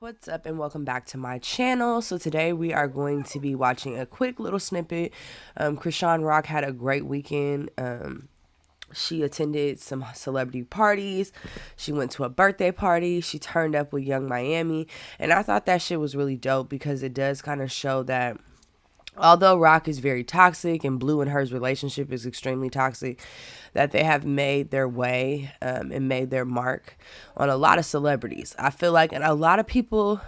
What's up and welcome back to my channel. So today we are going to be watching a quick little snippet. Chrisean Rock had a great weekend. She attended some celebrity parties. She went to a birthday party. She turned up with Young Miami. And I thought that shit was really dope because it does kind of show that although Rock is very toxic and Blue and her's relationship is extremely toxic, that they have made their way and made their mark on a lot of celebrities. I feel like, and a lot of people,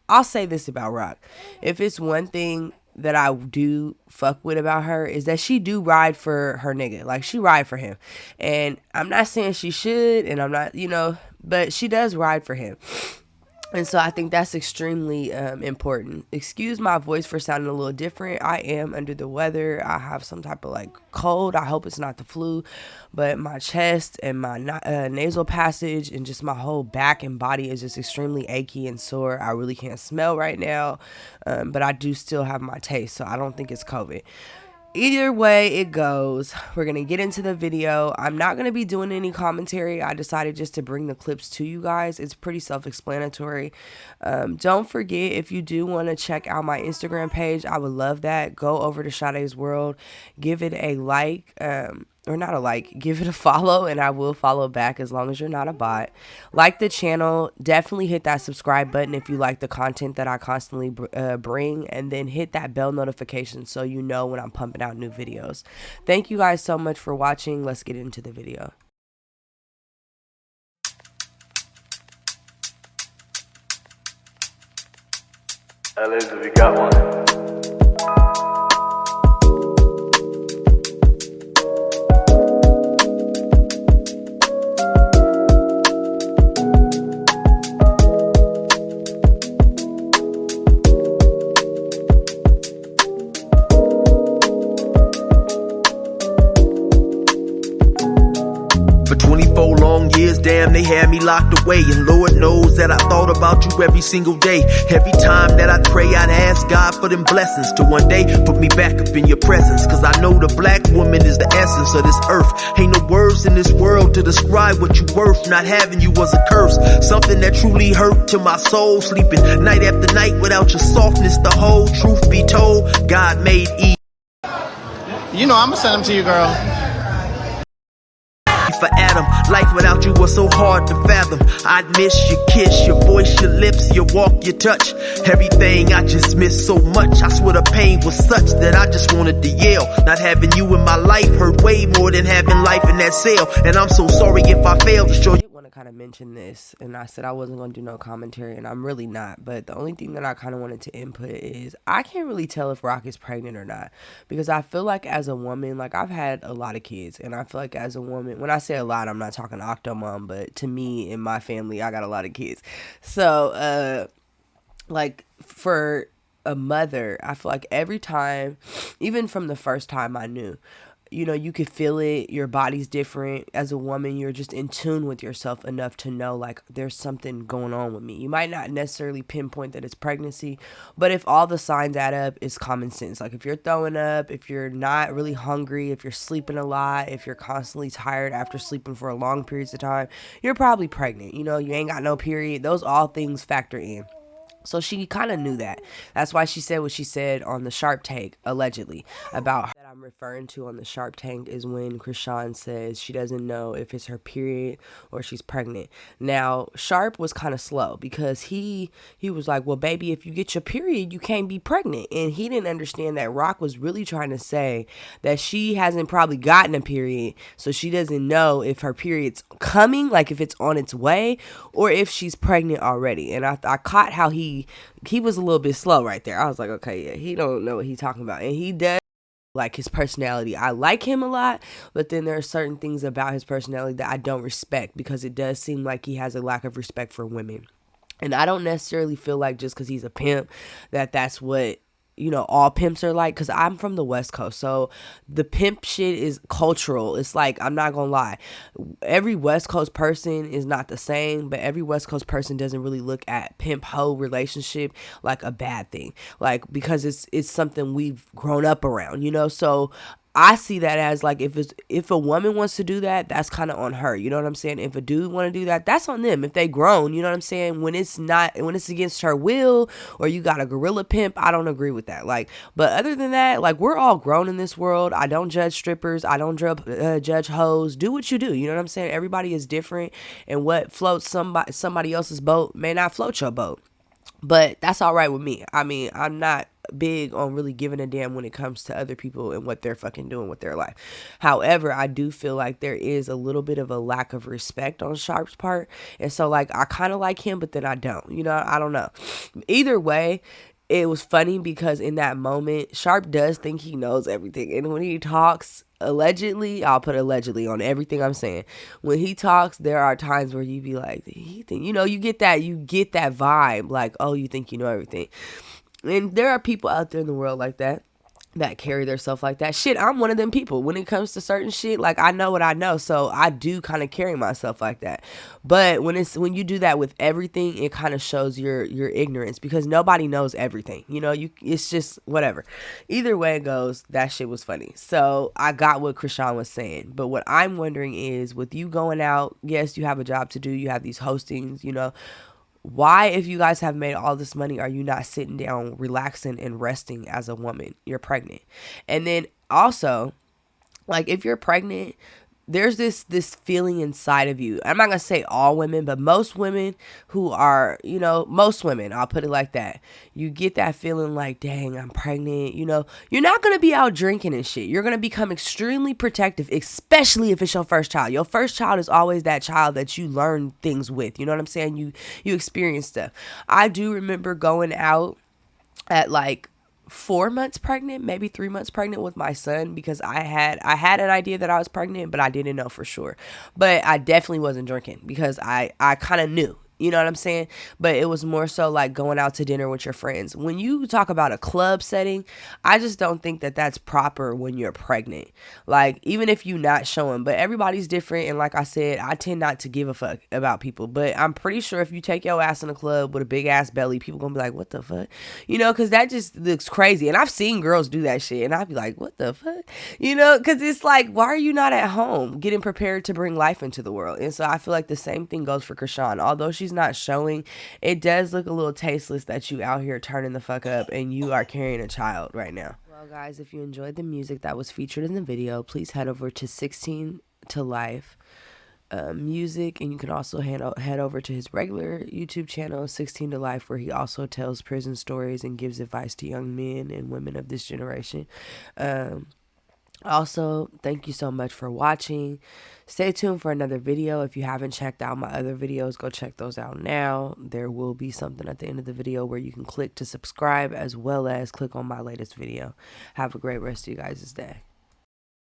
I'll say this about Rock. If it's one thing that I do fuck with about her is that she do ride for her nigga. Like, she ride for him. And I'm not saying she should, and I'm not, but she does ride for him. And so I think that's extremely important. Excuse my voice for sounding a little different. I am under the weather. I have some type of cold. I hope it's not the flu. But my chest and my nasal passage and just my whole back and body is just extremely achy and sore. I really can't smell right now. But I do still have my taste. So I don't think it's COVID. Either way it goes, we're going to get into the video. I'm not going to be doing any commentary. I decided just to bring the clips to you guys. It's pretty self-explanatory. Don't forget, if you do want to check out my Instagram page, I would love that. Go over to Sade's World. Give it a like. Or not a like, give it a follow, and I will follow back as long as you're not a bot. Like the channel, definitely hit that subscribe button if you like the content that I constantly bring, and then hit that bell notification so you know when I'm pumping out new videos. Thank you guys so much for watching. Let's get into the video. Liz, have you got one? For 24 long years, damn, they had me locked away. And Lord knows that I thought about you every single day. Every time that I pray, I'd ask God for them blessings to one day put me back up in your presence. Cause I know the black woman is the essence of this earth. Ain't no words in this world to describe what you worth. Not having you was a curse, something that truly hurt to my soul. Sleeping night after night without your softness. The whole truth be told, God made Eve. You know I'ma send them to you, girl. For Adam, life without you was so hard to fathom. I'd miss your kiss, your voice, your lips, your walk, your touch. Everything I just miss so much. I swear the pain was such that I just wanted to yell. Not having you in my life hurt way more than having life in that cell. And I'm so sorry if I failed to show you. I want to kind of mention this, and I said I wasn't going to do no commentary, and I'm really not. But the only thing that I kind of wanted to input is I can't really tell if Rock is pregnant or not, because I feel like as a woman, like, I've had a lot of kids, and I feel like as a woman, when I say a lot, I'm not talking octomom, but to me, in my family, I got a lot of kids. So like, for a mother, I feel like every time, even from the first time I knew, you could feel it. Your body's different. As a woman, you're just in tune with yourself enough to know, like, there's something going on with me. You might not necessarily pinpoint that it's pregnancy, but if all the signs add up, it's common sense. Like, if you're throwing up, if you're not really hungry, if you're sleeping a lot, if you're constantly tired after sleeping for long periods of time, you're probably pregnant. You ain't got no period. Those all things factor in. So she kind of knew that. That's why she said what she said on the Sharp Tank, allegedly, about her. That I'm referring to on the Sharp Tank is when Chrisean says she doesn't know if it's her period or she's pregnant. Now, Sharp was kind of slow because he was like, well, baby, if you get your period, you can't be pregnant. And he didn't understand that Rock was really trying to say that she hasn't probably gotten a period, so she doesn't know if her period's coming, like if it's on its way, or if she's pregnant already. And I caught how he was a little bit slow right there. I was like, okay, yeah, he don't know what he's talking about. And he does like his personality. I like him a lot, but then there are certain things about his personality that I don't respect, because it does seem like he has a lack of respect for women. And I don't necessarily feel like just because he's a pimp that's what all pimps are like, because I'm from the West Coast, so the pimp shit is cultural. It's like, I'm not gonna lie, every West Coast person is not the same, but every West Coast person doesn't really look at pimp hoe relationship like a bad thing, like, because it's something we've grown up around, so I see that as like, if a woman wants to do that, that's kind of on her. You know what I'm saying? If a dude want to do that, that's on them. If they grown, you know what I'm saying? When it's against her will, or you got a gorilla pimp, I don't agree with that. Like, but other than that, like, we're all grown in this world. I don't judge strippers. I don't judge hoes. Do what you do. You know what I'm saying? Everybody is different, and what floats somebody else's boat may not float your boat. But that's all right with me. I mean, I'm not big on really giving a damn when it comes to other people and what they're fucking doing with their life. However, I do feel like there is a little bit of a lack of respect on Sharp's part. And so, like, I kind of like him, but then I don't. You know, I don't know. Either way, it was funny because in that moment, Sharp does think he knows everything. And when he talks, allegedly, I'll put allegedly on everything I'm saying. When he talks, there are times where you be like, he think, you know, you get that vibe, like, oh, you think you know everything. And there are people out there in the world like that carry themselves like that. Shit, I'm one of them people. When it comes to certain shit, like, I know what I know, so I do kind of carry myself like that. But when you do that with everything, it kind of shows your ignorance, because nobody knows everything. You know, it's just whatever. Either way it goes, that shit was funny. So I got what Chrisean was saying. But what I'm wondering is, with you going out, yes, you have a job to do, you have these hostings, you know, why, if you guys have made all this money, are you not sitting down, relaxing and resting as a woman? You're pregnant. And then also, like, if you're pregnant, there's this feeling inside of you. I'm not going to say all women, but most women who are, you know, most women, I'll put it like that. You get that feeling like, dang, I'm pregnant. You know, you're not going to be out drinking and shit. You're going to become extremely protective, especially if it's your first child. Your first child is always that child that you learn things with. You know what I'm saying? You experience stuff. I do remember going out at like 4 months pregnant, maybe 3 months pregnant with my son, because I had an idea that I was pregnant, but I didn't know for sure. But I definitely wasn't drinking because I kind of knew. You know what I'm saying? But it was more so like going out to dinner with your friends. When you talk about a club setting, I just don't think that that's proper when you're pregnant. Like, even if you're not showing, but everybody's different. And like I said, I tend not to give a fuck about people. But I'm pretty sure if you take your ass in a club with a big ass belly, people gonna be like, what the fuck? You know, because that just looks crazy. And I've seen girls do that shit. And I'd be like, what the fuck? You know, because it's like, why are you not at home getting prepared to bring life into the world? And so I feel like the same thing goes for Chrisean. Although she's not showing, it does look a little tasteless that you out here turning the fuck up and you are carrying a child right now. Well, guys, if you enjoyed the music that was featured in the video, please head over to 16 to Life music, and you can also head over to his regular YouTube channel, 16 to Life, where he also tells prison stories and gives advice to young men and women of this generation. Also, thank you so much for watching. Stay tuned for another video. If you haven't checked out my other videos, go check those out now. There will be something at the end of the video where you can click to subscribe, as well as click on my latest video. Have a great rest of you guys' day.